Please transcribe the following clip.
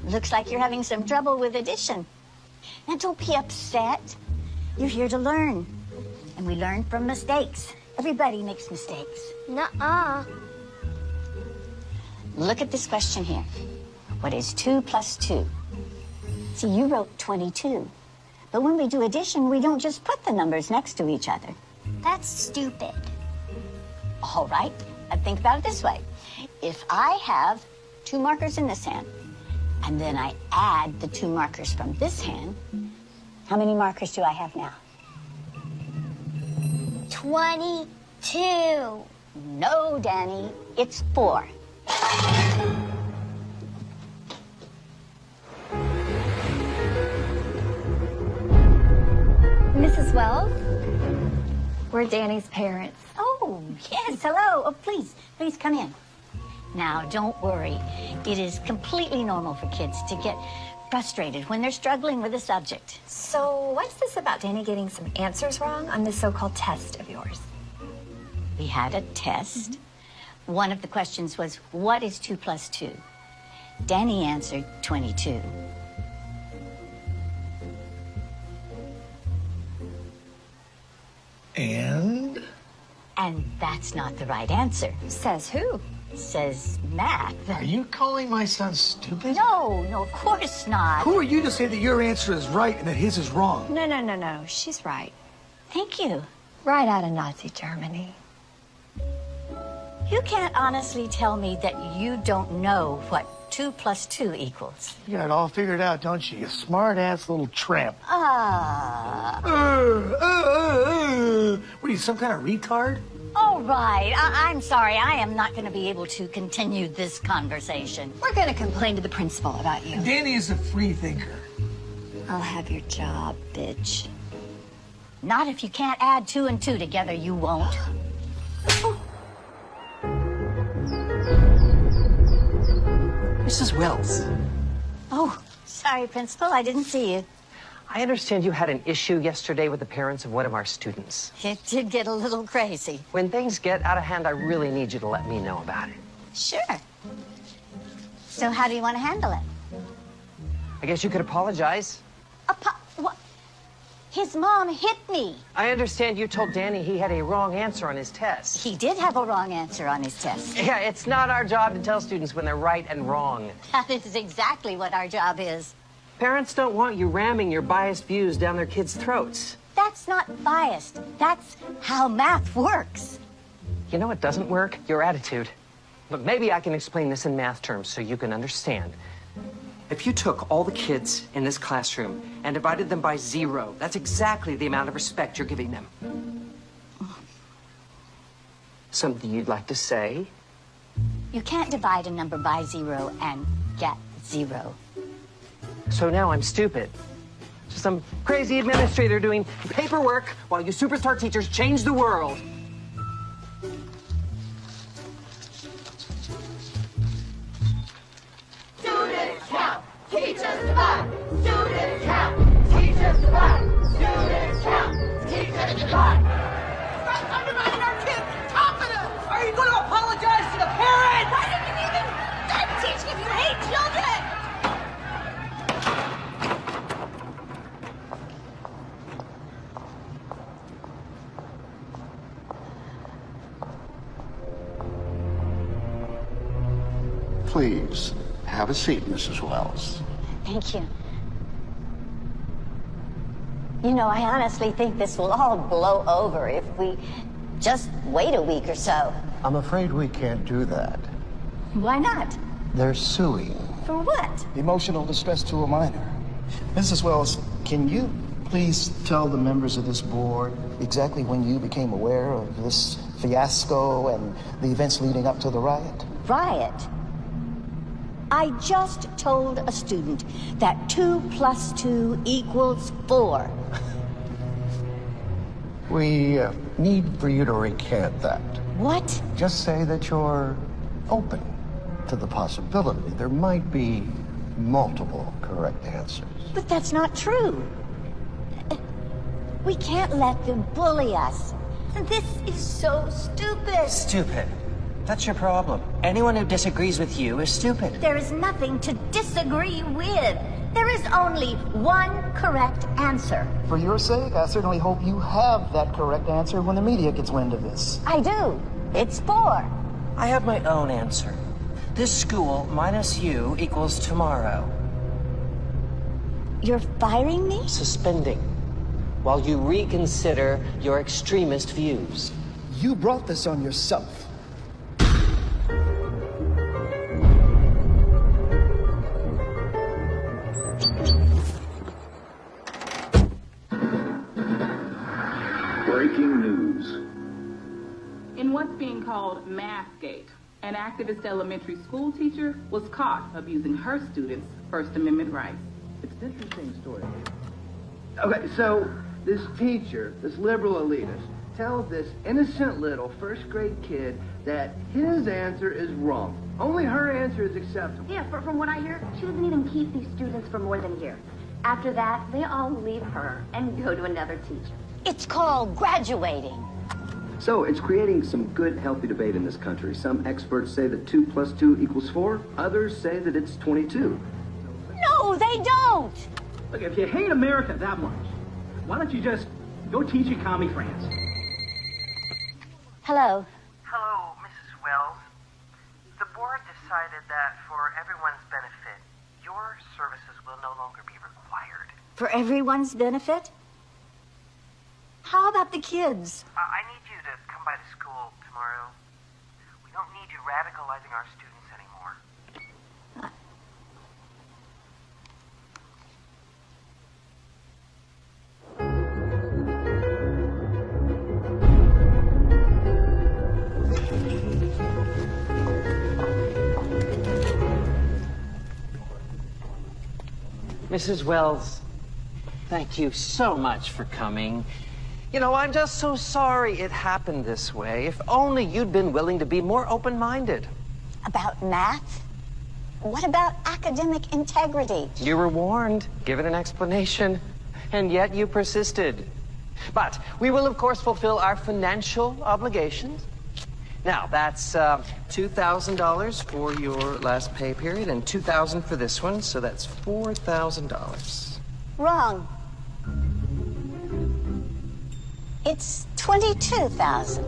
Looks like you're having some trouble with addition. Now, don't be upset. You're here to learn. And we learn from mistakes. Everybody makes mistakes. Nuh-uh. Look at this question here. What is 2 plus 2? See, you wrote 22. But when we do addition, we don't just put the numbers next to each other. That's stupid. All right. Think about it this way. If I have 2 markers in this hand, and then I add the 2 markers from this hand, how many markers do I have now? 22. No, Danny, it's 4. Mrs. Wells, we're Danny's parents. Oh, yes, hello. Oh, please come in. Now, don't worry. It is completely normal for kids to get frustrated when they're struggling with a subject. So what's this about Danny getting some answers wrong on this so-called test of yours? We had a test. One of the questions was, what is 2 plus 2? Danny answered 22. And? And that's not the right answer. Says who? Says math. Are you calling my son stupid? No, of course not. Who are you to say that your answer is right and that his is wrong? No. She's right. Thank you. Right out of Nazi Germany. You can't honestly tell me that you don't know what 2 plus 2 equals. You got it all figured out, don't you? You smart-ass little tramp. What are you, some kind of retard? All right. I'm sorry. I am not going to be able to continue this conversation. We're going to complain to the principal about you. Danny is a free thinker. I'll have your job, bitch. Not if you can't add 2 and 2 together, you won't. Mrs. Wells. Oh, sorry, Principal. I didn't see you. I understand you had an issue yesterday with the parents of one of our students. It did get a little crazy. When things get out of hand, I really need you to let me know about it. Sure. So how do you want to handle it? I guess you could apologize. What? His mom hit me. I understand you told Danny he had a wrong answer on his test. He did have a wrong answer on his test. Yeah, it's not our job to tell students when they're right and wrong. That is exactly what our job is. Parents don't want you ramming your biased views down their kids' throats. That's not biased. That's how math works. You know what doesn't work? Your attitude. But maybe I can explain this in math terms so you can understand. If you took all the kids in this classroom and divided them by 0, that's exactly the amount of respect you're giving them. Something you'd like to say? You can't divide a number by 0 and get 0. So now I'm stupid. Just some crazy administrator doing paperwork while you superstar teachers change the world. Students count, teachers divide. Students count, teachers divide. Students count, teachers divide. Stop undermining our kids' confidence! Are you going to apologize to the parents? Why didn't you even start teaching if you hate children? Please, have a seat, Mrs. Wells. Thank you. You know, I honestly think this will all blow over if we just wait a week or so. I'm afraid we can't do that. Why not? They're suing. For what? Emotional distress to a minor. Mrs. Wells, can you please tell the members of this board exactly when you became aware of this fiasco and the events leading up to the riot? Riot? I just told a student that 2 plus 2 equals 4. We need for you to recant that. What? Just say that you're open to the possibility there might be multiple correct answers. But that's not true. We can't let them bully us. This is so stupid. Stupid. That's your problem. Anyone who disagrees with you is stupid. There is nothing to disagree with. There is only one correct answer. For your sake, I certainly hope you have that correct answer when the media gets wind of this. I do. It's 4. I have my own answer. This school minus you equals tomorrow. You're firing me? Suspending. While you reconsider your extremist views. You brought this on yourself. Breaking news. In what's being called Mathgate, an activist elementary school teacher was caught abusing her students' First Amendment rights. It's an interesting story. Okay, so this teacher, this liberal elitist, tells this innocent little first-grade kid that his answer is wrong. Only her answer is acceptable. Yeah, from what I hear, she doesn't even keep these students for more than a year. After that, they all leave her and go to another teacher. It's called graduating. So it's creating some good, healthy debate in this country. Some experts say that 2 + 2 = 4. Others say that it's 22. No, they don't. Look, if you hate America that much, why don't you just go teach in commie France? Hello. Hello, Mrs. Wells. The board decided that for everyone's benefit, your services will no longer be required. For everyone's benefit? How about the kids? I need you to come by the school tomorrow. We don't need you radicalizing our students anymore. Mrs. Wells, thank you so much for coming. You know, I'm just so sorry it happened this way. If only you'd been willing to be more open-minded. About math? What about academic integrity? You were warned, given an explanation, and yet you persisted. But we will, of course, fulfill our financial obligations. Now, that's $2,000 for your last pay period and $2,000 for this one, so that's $4,000. Wrong. It's 22,000.